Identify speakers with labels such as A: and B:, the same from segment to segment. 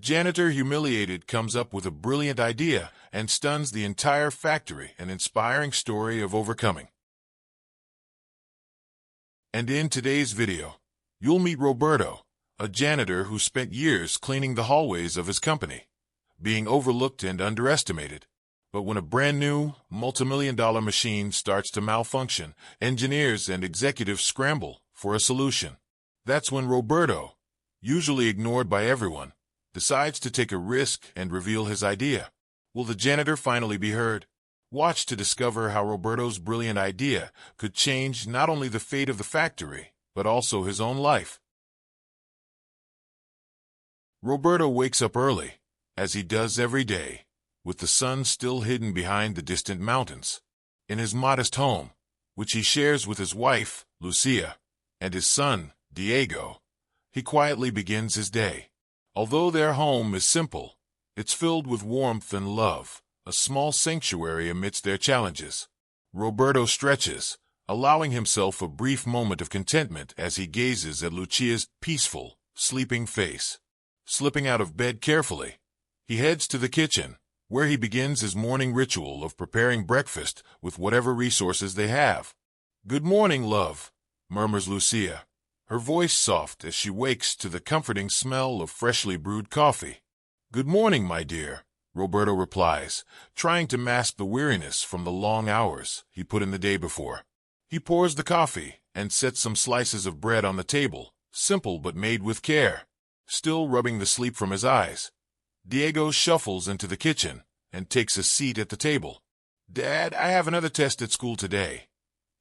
A: Janitor, humiliated, comes up with a brilliant idea and stuns the entire factory, an inspiring story of overcoming. And in today's video, you'll meet Roberto, a janitor who spent years cleaning the hallways of his company, being overlooked and underestimated. But when a brand new, multimillion-dollar machine starts to malfunction, engineers and executives scramble for a solution. That's when Roberto, usually ignored by everyone, decides to take a risk and reveal his idea. Will the janitor finally be heard? Watch to discover how Roberto's brilliant idea could change not only the fate of the factory, but also his own life. Roberto wakes up early, as he does every day, with the sun still hidden behind the distant mountains. In his modest home, which he shares with his wife, Lucia, and his son, Diego, he quietly begins his day. Although their home is simple, it's filled with warmth and love, a small sanctuary amidst their challenges. Roberto stretches, allowing himself a brief moment of contentment as he gazes at Lucia's peaceful, sleeping face. Slipping out of bed carefully, he heads to the kitchen, where he begins his morning ritual of preparing breakfast with whatever resources they have. "Good morning, love," murmurs Lucia, her voice soft as she wakes to the comforting smell of freshly brewed coffee. "Good morning, my dear," Roberto replies, trying to mask the weariness from the long hours he put in the day before. He pours the coffee and sets some slices of bread on the table, simple but made with care. Still rubbing the sleep from his eyes, Diego shuffles into the kitchen and takes a seat at the table. "Dad, I have another test at school today,"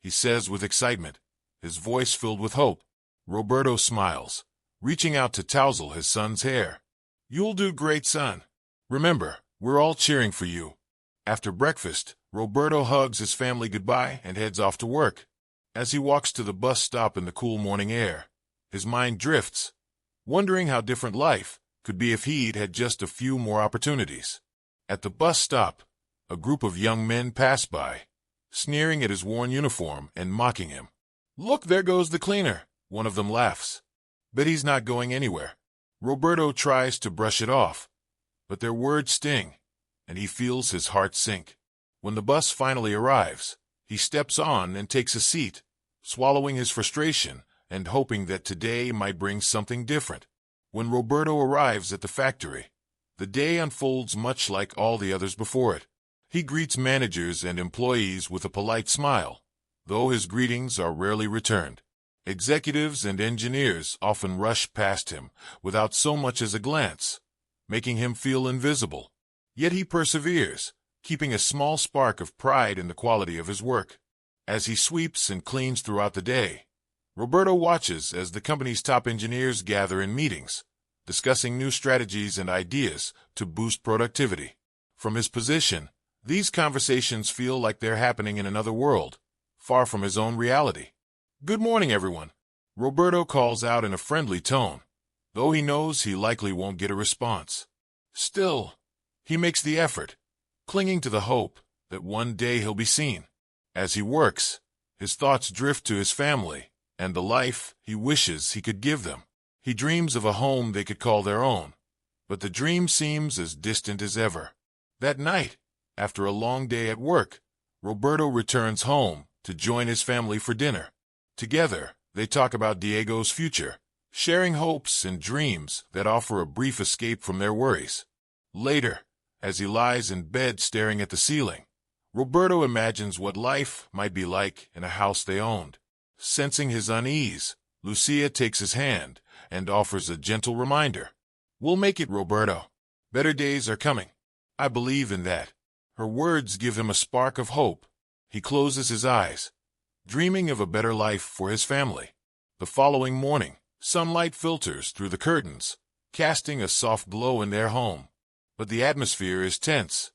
A: he says with excitement, his voice filled with hope. Roberto smiles, reaching out to tousle his son's hair. "You'll do great, son. Remember, we're all cheering for you." After breakfast, Roberto hugs his family goodbye and heads off to work. As he walks to the bus stop in the cool morning air, his mind drifts, wondering how different life could be if he'd had just a few more opportunities. At the bus stop, a group of young men pass by, sneering at his worn uniform and mocking him. "Look, there goes the cleaner," one of them laughs. "Bet he's not going anywhere." Roberto tries to brush it off, but their words sting, and he feels his heart sink. When the bus finally arrives, he steps on and takes a seat, swallowing his frustration and hoping that today might bring something different. When Roberto arrives at the factory, the day unfolds much like all the others before it. He greets managers and employees with a polite smile, though his greetings are rarely returned. Executives and engineers often rush past him without so much as a glance, making him feel invisible. Yet he perseveres, keeping a small spark of pride in the quality of his work. As he sweeps and cleans throughout the day, Roberto watches as the company's top engineers gather in meetings, discussing new strategies and ideas to boost productivity. From his position, these conversations feel like they're happening in another world, far from his own reality. "Good morning, everyone," Roberto calls out in a friendly tone, though he knows he likely won't get a response. Still, he makes the effort, clinging to the hope that one day he'll be seen. As he works, his thoughts drift to his family and the life he wishes he could give them. He dreams of a home they could call their own, but the dream seems as distant as ever. That night, after a long day at work, Roberto returns home to join his family for dinner. Together, they talk about Diego's future, sharing hopes and dreams that offer a brief escape from their worries. Later, as he lies in bed staring at the ceiling, Roberto imagines what life might be like in a house they owned. Sensing his unease, Lucia takes his hand and offers a gentle reminder. "We'll make it, Roberto. Better days are coming. I believe in that." Her words give him a spark of hope. He closes his eyes, dreaming of a better life for his family. The following morning, sunlight filters through the curtains, casting a soft glow in their home. But the atmosphere is tense.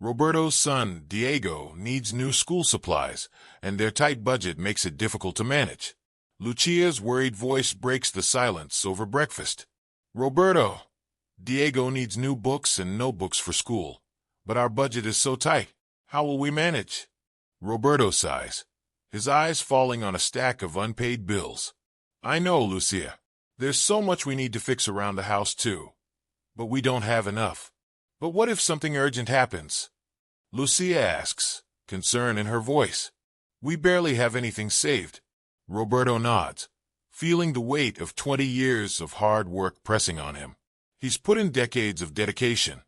A: Roberto's son, Diego, needs new school supplies, and their tight budget makes it difficult to manage. Lucia's worried voice breaks the silence over breakfast. "Roberto, Diego needs new books and notebooks for school, but our budget is so tight. How will we manage?" Roberto sighs, his eyes falling on a stack of unpaid bills. "I know, Lucia. There's so much we need to fix around the house, too. but we don't have enough. But what if something urgent happens? Lucia asks, concern in her voice. We barely have anything saved. Roberto nods, feeling the weight of 20 years of hard work pressing on him. He's put in decades of dedication,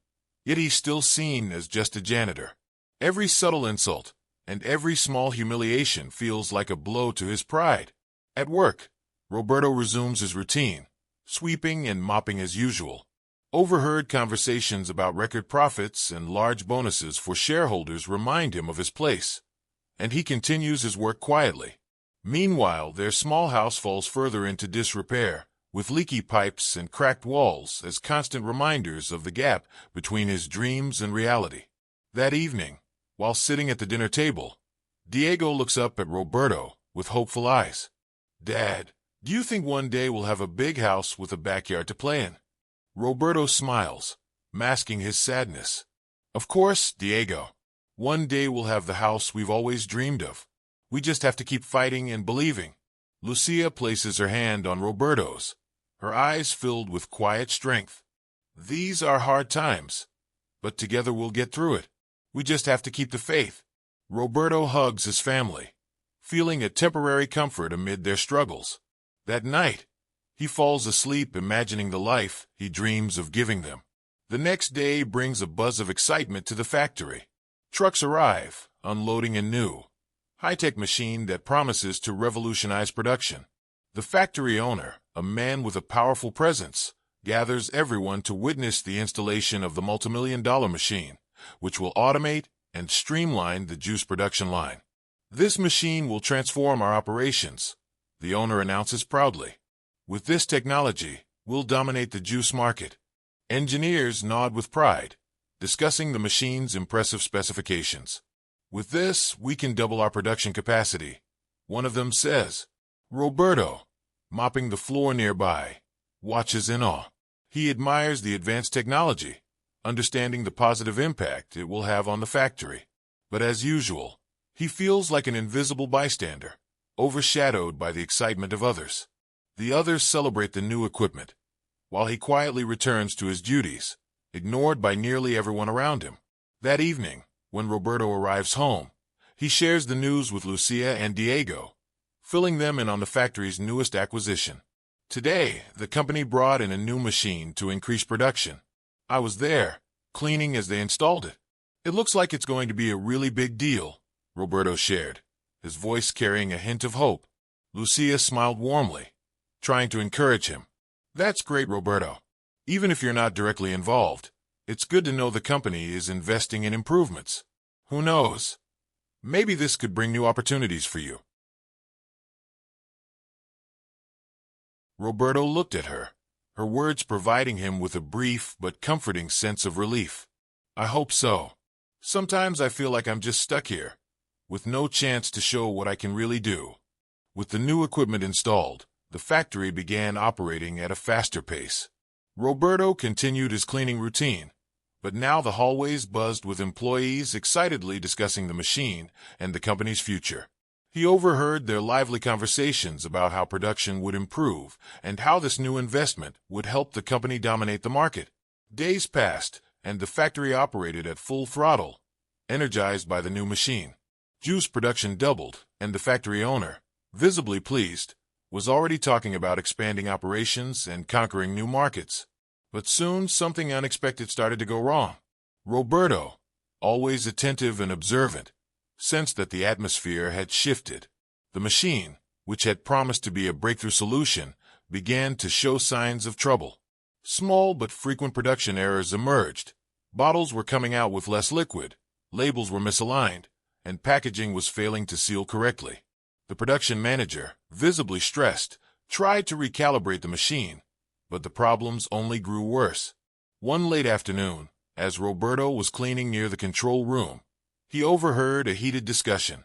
A: yet he's still seen as just a janitor. Every subtle insult and every small humiliation feels like a blow to his pride. At work, Roberto resumes his routine, sweeping and mopping as usual. Overheard conversations about record profits and large bonuses for shareholders remind him of his place, and he continues his work quietly. Meanwhile, their small house falls further into disrepair, with leaky pipes and cracked walls as constant reminders of the gap between his dreams and reality. That evening, while sitting at the dinner table, Diego looks up at Roberto with hopeful eyes. Dad, do you think one day we'll have a big house with a backyard to play in? Roberto smiles, masking his sadness. Of course, Diego. One day we'll have the house we've always dreamed of. We just have to keep fighting and believing. Lucia places her hand on Roberto's, her eyes filled with quiet strength. These are hard times, but together we'll get through it. We just have to keep the faith. Roberto hugs his family, feeling a temporary comfort amid their struggles. That night, he falls asleep imagining the life he dreams of giving them. The next day brings a buzz of excitement to the factory. Trucks arrive, unloading a new, high-tech machine that promises to revolutionize production. The factory owner, a man with a powerful presence, gathers everyone to witness the installation of the multimillion-dollar machine, which will automate and streamline the juice production line. This machine will transform our operations, the owner announces proudly. With this technology, we'll dominate the juice market. Engineers nod with pride, discussing the machine's impressive specifications. With this, we can double our production capacity, one of them says. Roberto, mopping the floor nearby, watches in awe. He admires the advanced technology, understanding the positive impact it will have on the factory. But as usual, he feels like an invisible bystander, overshadowed by the excitement of others. The others celebrate the new equipment, while he quietly returns to his duties, ignored by nearly everyone around him. That evening, when Roberto arrives home, he shares the news with Lucia and Diego, filling them in on the factory's newest acquisition. Today, the company brought in a new machine to increase production. I was there, cleaning as they installed it. It looks like it's going to be a really big deal, Roberto shared, his voice carrying a hint of hope. Lucia smiled warmly, trying to encourage him. That's great, Roberto. Even if you're not directly involved, it's good to know the company is investing in improvements. Who knows? Maybe this could bring new opportunities for you. Roberto looked at her, her words providing him with a brief but comforting sense of relief. I hope so. Sometimes I feel like I'm just stuck here, with no chance to show what I can really do. With the new equipment installed, the factory began operating at a faster pace. Roberto continued his cleaning routine, but now the hallways buzzed with employees excitedly discussing the machine and the company's future. He overheard their lively conversations about how production would improve and how this new investment would help the company dominate the market. Days passed, and the factory operated at full throttle, energized by the new machine. Juice production doubled, and the factory owner, visibly pleased, was already talking about expanding operations and conquering new markets. But soon something unexpected started to go wrong. Roberto, always attentive and observant, sensed that the atmosphere had shifted. The machine, which had promised to be a breakthrough solution, began to show signs of trouble. Small but frequent production errors emerged. Bottles were coming out with less liquid, labels were misaligned, and packaging was failing to seal correctly. The production manager, visibly stressed, tried to recalibrate the machine, but the problems only grew worse. One late afternoon, as Roberto was cleaning near the control room, he overheard a heated discussion.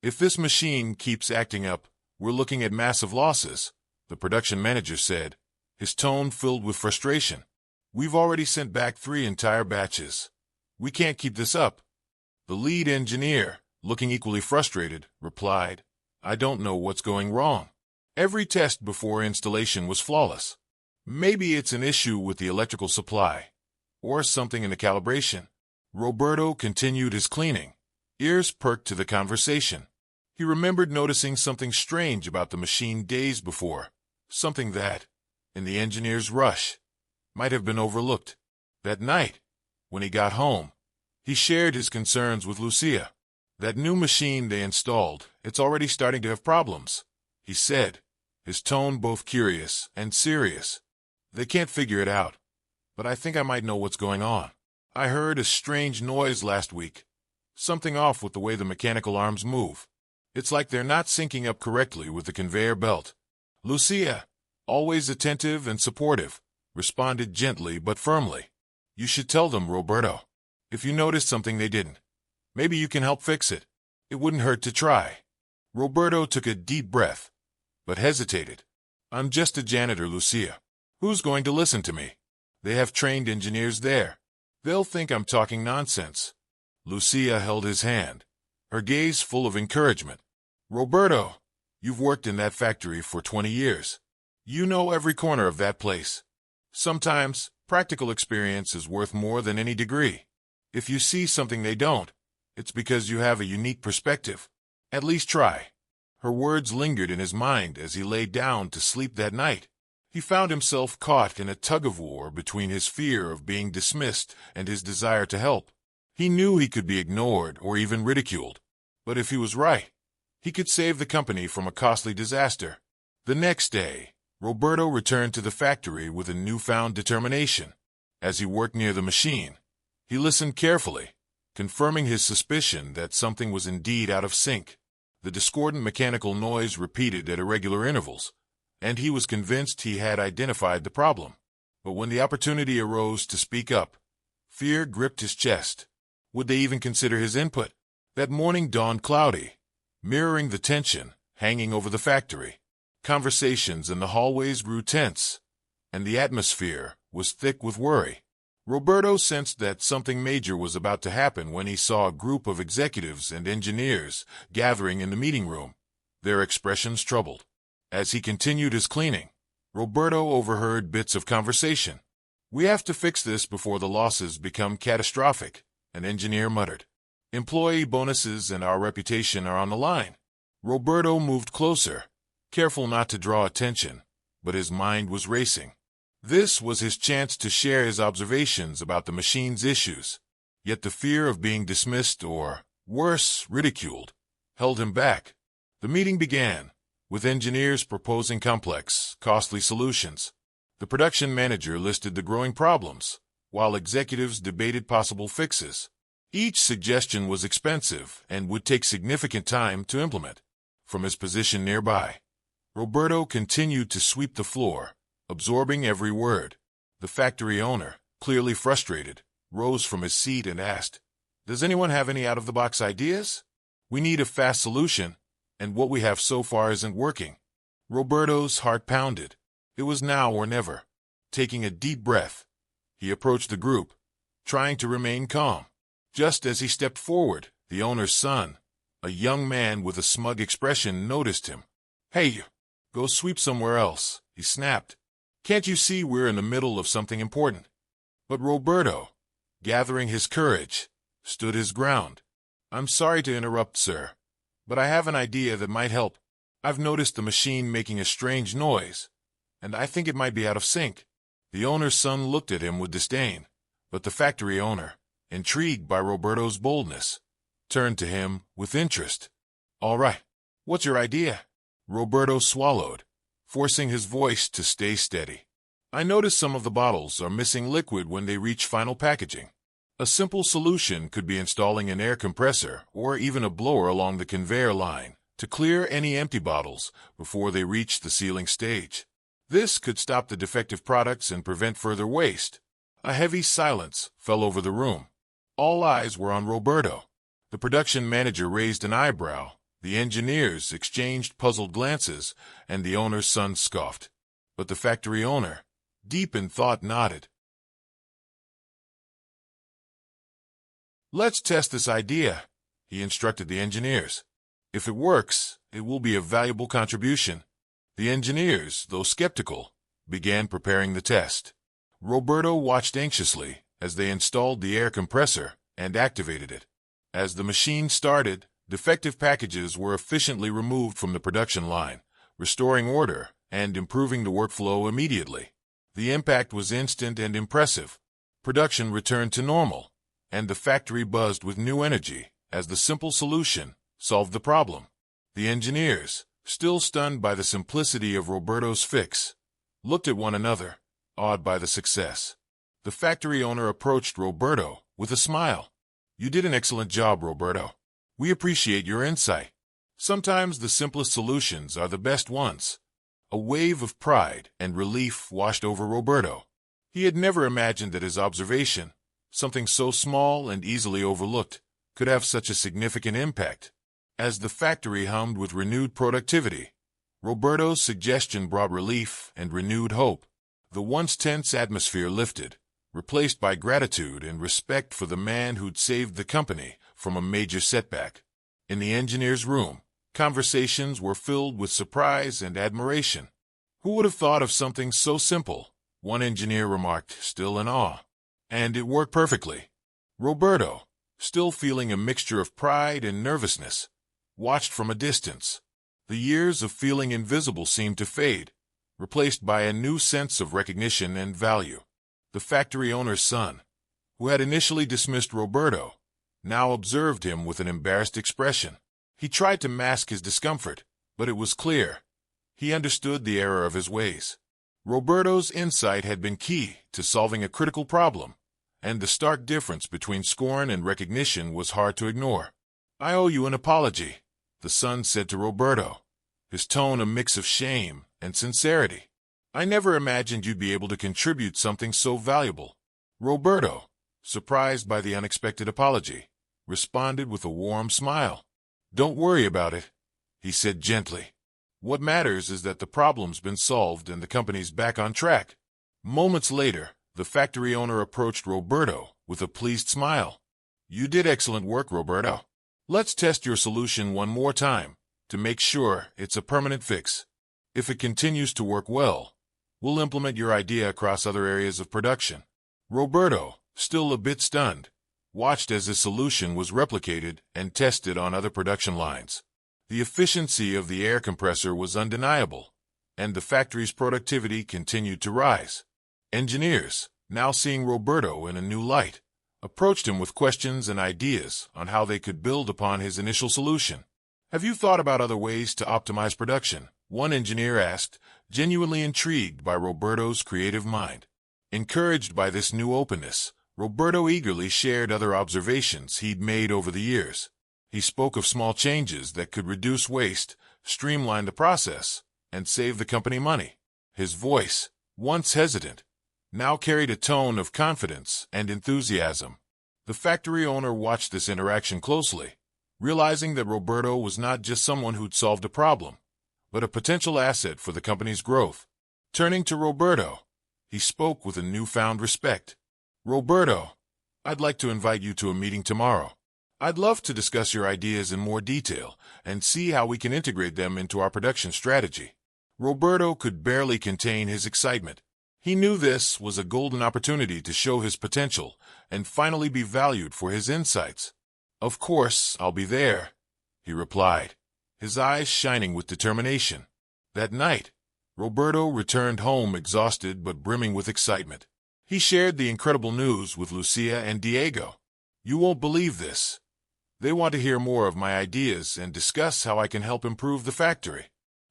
A: If this machine keeps acting up, we're looking at massive losses, the production manager said, his tone filled with frustration. We've already sent back 3 entire batches. We can't keep this up. The lead engineer, looking equally frustrated, replied, I don't know what's going wrong. Every test before installation was flawless. Maybe it's an issue with the electrical supply, or something in the calibration. Roberto continued his cleaning, ears perked to the conversation. He remembered noticing something strange about the machine days before, something that, in the engineer's rush, might have been overlooked. That night, when he got home, he shared his concerns with Lucia. That new machine they installed, it's already starting to have problems, he said, his tone both curious and serious. They can't figure it out, but I think I might know what's going on. I heard a strange noise last week, something off with the way the mechanical arms move. It's like they're not syncing up correctly with the conveyor belt. Lucia, always attentive and supportive, responded gently but firmly. You should tell them, Roberto. If you noticed something they didn't, maybe you can help fix it. It wouldn't hurt to try. Roberto took a deep breath, but hesitated. I'm just a janitor, Lucia. Who's going to listen to me? They have trained engineers there. They'll think I'm talking nonsense. Lucia held his hand, her gaze full of encouragement. Roberto, you've worked in that factory for 20 years. You know every corner of that place. Sometimes, practical experience is worth more than any degree. If you see something they don't, it's because you have a unique perspective. At least try. Her words lingered in his mind as he lay down to sleep that night. He found himself caught in a tug-of-war between his fear of being dismissed and his desire to help. He knew he could be ignored or even ridiculed. But if he was right, he could save the company from a costly disaster. The next day, Roberto returned to the factory with a newfound determination. As he worked near the machine, he listened carefully, confirming his suspicion that something was indeed out of sync. The discordant mechanical noise repeated at irregular intervals, and he was convinced he had identified the problem. But when the opportunity arose to speak up, fear gripped his chest. Would they even consider his input? That morning dawned cloudy, mirroring the tension hanging over the factory. Conversations in the hallways grew tense, and the atmosphere was thick with worry. Roberto sensed that something major was about to happen when he saw a group of executives and engineers gathering in the meeting room, their expressions troubled. As he continued his cleaning, Roberto overheard bits of conversation. We have to fix this before the losses become catastrophic, an engineer muttered. Employee bonuses and our reputation are on the line. Roberto moved closer, careful not to draw attention, but his mind was racing. This was his chance to share his observations about the machine's issues. Yet the fear of being dismissed or, worse, ridiculed, held him back. The meeting began, with engineers proposing complex, costly solutions. The production manager listed the growing problems, while executives debated possible fixes. Each suggestion was expensive and would take significant time to implement. From his position nearby, Roberto continued to sweep the floor, absorbing every word. The factory owner, clearly frustrated, rose from his seat and asked, Does anyone have any out-of-the-box ideas? We need a fast solution, and what we have so far isn't working. Roberto's heart pounded. It was now or never. Taking a deep breath, he approached the group, trying to remain calm. Just as he stepped forward, the owner's son, a young man with a smug expression, noticed him. Hey, go sweep somewhere else, he snapped. Can't you see we're in the middle of something important? But Roberto, gathering his courage, stood his ground. I'm sorry to interrupt, sir, but I have an idea that might help. I've noticed the machine making a strange noise, and I think it might be out of sync. The owner's son looked at him with disdain, but the factory owner, intrigued by Roberto's boldness, turned to him with interest. All right, what's your idea? Roberto swallowed, forcing his voice to stay steady. I noticed some of the bottles are missing liquid when they reach final packaging. A simple solution could be installing an air compressor or even a blower along the conveyor line to clear any empty bottles before they reach the sealing stage. This could stop the defective products and prevent further waste. A heavy silence fell over the room. All eyes were on Roberto. The production manager raised an eyebrow, the engineers exchanged puzzled glances, and the owner's son scoffed. But the factory owner, deep in thought, nodded. Let's test this idea, he instructed the engineers. If it works, it will be a valuable contribution. The engineers, though skeptical, began preparing the test. Roberto watched anxiously as they installed the air compressor and activated it. As the machine started, defective packages were efficiently removed from the production line, restoring order and improving the workflow immediately. The impact was instant and impressive. Production returned to normal, and the factory buzzed with new energy as the simple solution solved the problem. The engineers, still stunned by the simplicity of Roberto's fix, looked at one another, awed by the success. The factory owner approached Roberto with a smile. "You did an excellent job, Roberto. We appreciate your insight. Sometimes the simplest solutions are the best ones." A wave of pride and relief washed over Roberto. He had never imagined that his observation, something so small and easily overlooked, could have such a significant impact. As the factory hummed with renewed productivity, Roberto's suggestion brought relief and renewed hope. The once tense atmosphere lifted, replaced by gratitude and respect for the man who'd saved the company from a major setback. In the engineer's room, conversations were filled with surprise and admiration. "Who would have thought of something so simple?" one engineer remarked, still in awe. And it worked perfectly. Roberto, still feeling a mixture of pride and nervousness, watched from a distance. The years of feeling invisible seemed to fade, replaced by a new sense of recognition and value. The factory owner's son, who had initially dismissed Roberto, now observed him with an embarrassed expression. He tried to mask his discomfort, but it was clear. He understood the error of his ways. Roberto's insight had been key to solving a critical problem, and the stark difference between scorn and recognition was hard to ignore. "I owe you an apology," the son said to Roberto, his tone a mix of shame and sincerity. "I never imagined you'd be able to contribute something so valuable." Roberto, surprised by the unexpected apology, responded with a warm smile. "Don't worry about it," he said gently. "What matters is that the problem's been solved and the company's back on track." Moments later, the factory owner approached Roberto with a pleased smile. "You did excellent work, Roberto. Let's test your solution one more time to make sure it's a permanent fix. If it continues to work well, we'll implement your idea across other areas of production." Roberto, still a bit stunned, watched as his solution was replicated and tested on other production lines. The efficiency of the air compressor was undeniable, and the factory's productivity continued to rise. Engineers, now seeing Roberto in a new light, approached him with questions and ideas on how they could build upon his initial solution. "Have you thought about other ways to optimize production?" one engineer asked, genuinely intrigued by Roberto's creative mind. Encouraged by this new openness, Roberto eagerly shared other observations he'd made over the years. He spoke of small changes that could reduce waste, streamline the process, and save the company money. His voice, once hesitant, now carried a tone of confidence and enthusiasm. The factory owner watched this interaction closely, realizing that Roberto was not just someone who'd solved a problem, but a potential asset for the company's growth. Turning to Roberto, he spoke with a newfound respect. "Roberto, I'd like to invite you to a meeting tomorrow. I'd love to discuss your ideas in more detail and see how we can integrate them into our production strategy." Roberto could barely contain his excitement. He knew this was a golden opportunity to show his potential and finally be valued for his insights. "Of course, I'll be there," he replied, his eyes shining with determination. That night, Roberto returned home exhausted but brimming with excitement. He shared the incredible news with Lucia and Diego. "You won't believe this. They want to hear more of my ideas and discuss how I can help improve the factory."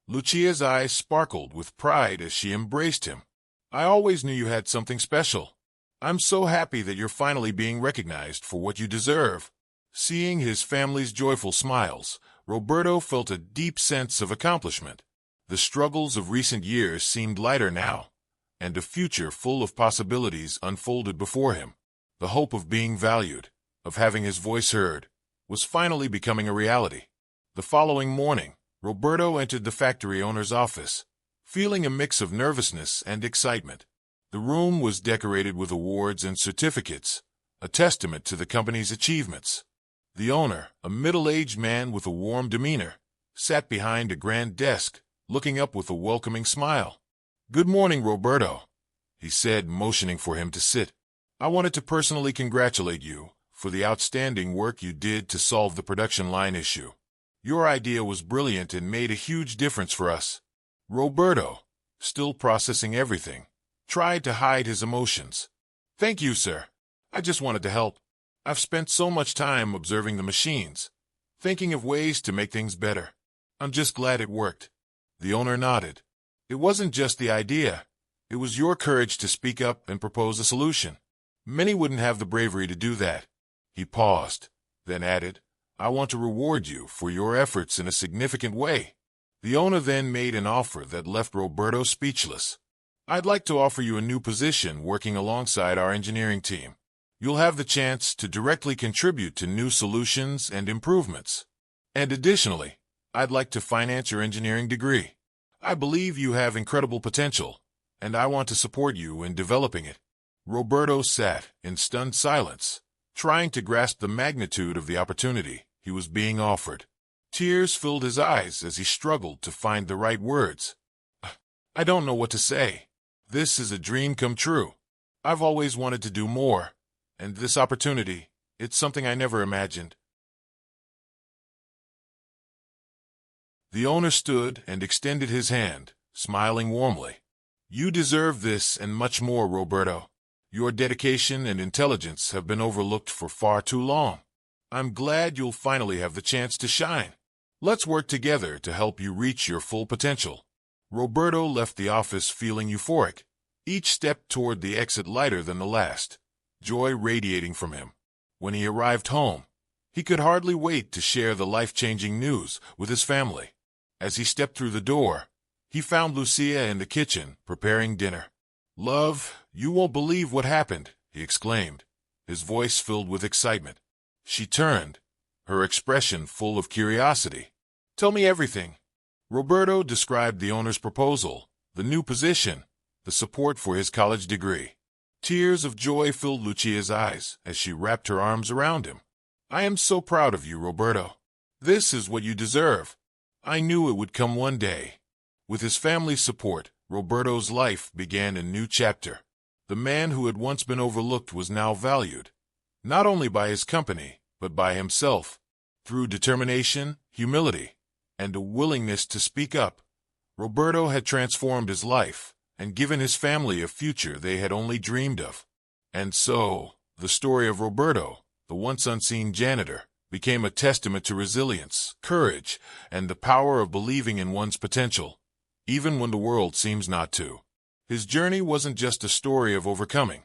A: Lucia's eyes sparkled with pride as she embraced him. "I always knew you had something special. I'm so happy that you're finally being recognized for what you deserve." Seeing his family's joyful smiles, Roberto felt a deep sense of accomplishment. The struggles of recent years seemed lighter now, and a future full of possibilities unfolded before him. The hope of being valued, of having his voice heard, was finally becoming a reality. The following morning, Roberto entered the factory owner's office, feeling a mix of nervousness and excitement. The room was decorated with awards and certificates, a testament to the company's achievements. The owner, a middle-aged man with a warm demeanor, sat behind a grand desk, looking up with a welcoming smile. "Good morning, Roberto," he said, motioning for him to sit. "I wanted to personally congratulate you for the outstanding work you did to solve the production line issue. Your idea was brilliant and made a huge difference for us." Roberto, still processing everything, tried to hide his emotions. "Thank you, sir. I just wanted to help. I've spent so much time observing the machines, thinking of ways to make things better. I'm just glad it worked." The owner nodded. "It wasn't just the idea. It was your courage to speak up and propose a solution. Many wouldn't have the bravery to do that." He paused, then added, "I want to reward you for your efforts in a significant way." The owner then made an offer that left Roberto speechless. "I'd like to offer you a new position working alongside our engineering team. You'll have the chance to directly contribute to new solutions and improvements. And additionally, I'd like to finance your engineering degree. I believe you have incredible potential, and I want to support you in developing it." Roberto sat in stunned silence, trying to grasp the magnitude of the opportunity he was being offered. Tears filled his eyes as he struggled to find the right words. "I don't know what to say. This is a dream come true. I've always wanted to do more, and this opportunity, it's something I never imagined." The owner stood and extended his hand, smiling warmly. "You deserve this and much more, Roberto. Your dedication and intelligence have been overlooked for far too long. I'm glad you'll finally have the chance to shine. Let's work together to help you reach your full potential." Roberto left the office feeling euphoric, each step toward the exit lighter than the last, joy radiating from him. When he arrived home, he could hardly wait to share the life-changing news with his family. As he stepped through the door, he found Lucia in the kitchen preparing dinner. "Love, you won't believe what happened," he exclaimed, his voice filled with excitement. She turned, her expression full of curiosity. "Tell me everything." Roberto described the owner's proposal, the new position, the support for his college degree. Tears of joy filled Lucia's eyes as she wrapped her arms around him. "I am so proud of you, Roberto. This is what you deserve. I knew it would come one day." With his family's support, Roberto's life began a new chapter. The man who had once been overlooked was now valued, not only by his company, but by himself. Through determination, humility, and a willingness to speak up, Roberto had transformed his life and given his family a future they had only dreamed of. And so, the story of Roberto, the once unseen janitor, became a testament to resilience, courage, and the power of believing in one's potential, even when the world seems not to. His journey wasn't just a story of overcoming,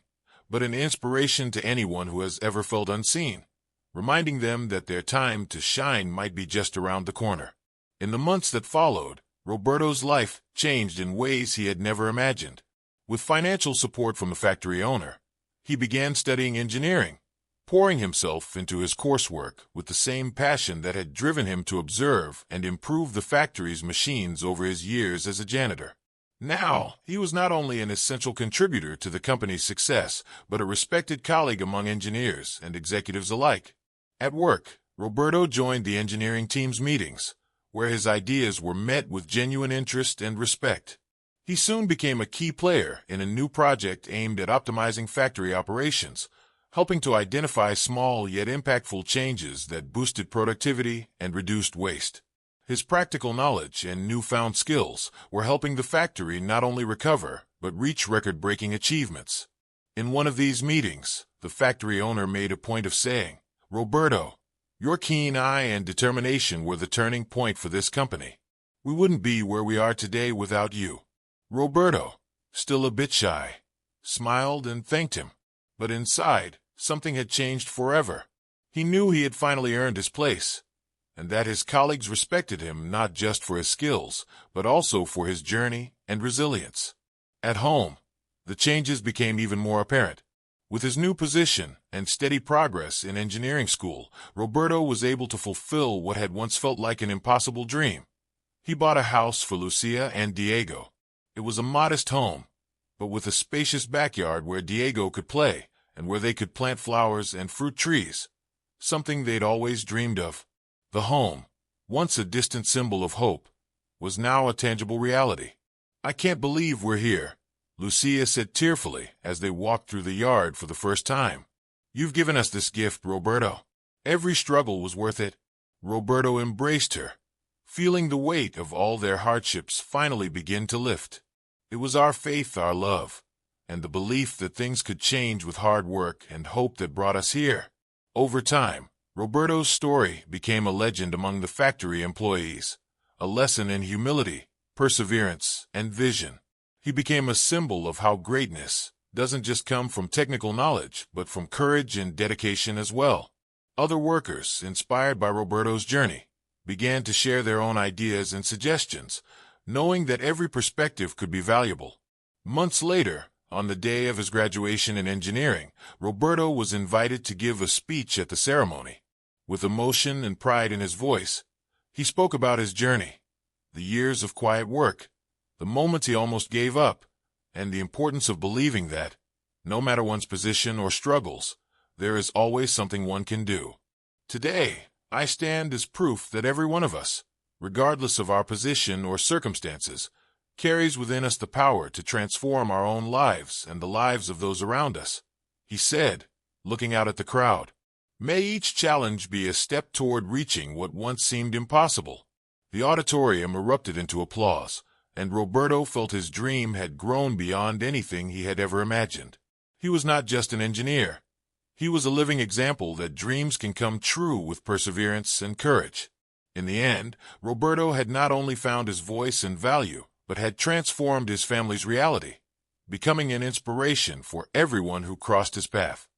A: but an inspiration to anyone who has ever felt unseen, reminding them that their time to shine might be just around the corner. In the months that followed, Roberto's life changed in ways he had never imagined. With financial support from the factory owner, he began studying engineering, pouring himself into his coursework with the same passion that had driven him to observe and improve the factory's machines over his years as a janitor. Now, he was not only an essential contributor to the company's success, but a respected colleague among engineers and executives alike. At work, Roberto joined the engineering team's meetings, where his ideas were met with genuine interest and respect. He soon became a key player in a new project aimed at optimizing factory operations, helping to identify small yet impactful changes that boosted productivity and reduced waste. His practical knowledge and newfound skills were helping the factory not only recover, but reach record-breaking achievements. In one of these meetings, the factory owner made a point of saying, "Roberto, your keen eye and determination were the turning point for this company. We wouldn't be where we are today without you." Roberto, still a bit shy, smiled and thanked him. But inside, something had changed forever. He knew he had finally earned his place, and that his colleagues respected him not just for his skills, but also for his journey and resilience. At home, the changes became even more apparent. With his new position and steady progress in engineering school, Roberto was able to fulfill what had once felt like an impossible dream. He bought a house for Lucia and Diego. It was a modest home, but with a spacious backyard where Diego could play and where they could plant flowers and fruit trees, something they'd always dreamed of. The home, once a distant symbol of hope, was now a tangible reality. "I can't believe we're here," Lucia said tearfully as they walked through the yard for the first time. "You've given us this gift, Roberto. Every struggle was worth it." Roberto embraced her, feeling the weight of all their hardships finally begin to lift. "It was our faith, our love, and the belief that things could change with hard work and hope that brought us here." Over time, Roberto's story became a legend among the factory employees, a lesson in humility, perseverance, and vision. He became a symbol of how greatness doesn't just come from technical knowledge, but from courage and dedication as well. Other workers, inspired by Roberto's journey, began to share their own ideas and suggestions, knowing that every perspective could be valuable. Months later, on the day of his graduation in engineering, Roberto was invited to give a speech at the ceremony. With emotion and pride in his voice, he spoke about his journey, the years of quiet work, the moments he almost gave up, and the importance of believing that, no matter one's position or struggles, there is always something one can do. Today, I stand as proof that every one of us, regardless of our position or circumstances, carries within us the power to transform our own lives and the lives of those around us, he said, looking out at the crowd. May each challenge be a step toward reaching what once seemed impossible. The auditorium erupted into applause, and Roberto felt his dream had grown beyond anything he had ever imagined. He was not just an engineer. He was a living example that dreams can come true with perseverance and courage. In the end, Roberto had not only found his voice and value, but had transformed his family's reality, becoming an inspiration for everyone who crossed his path.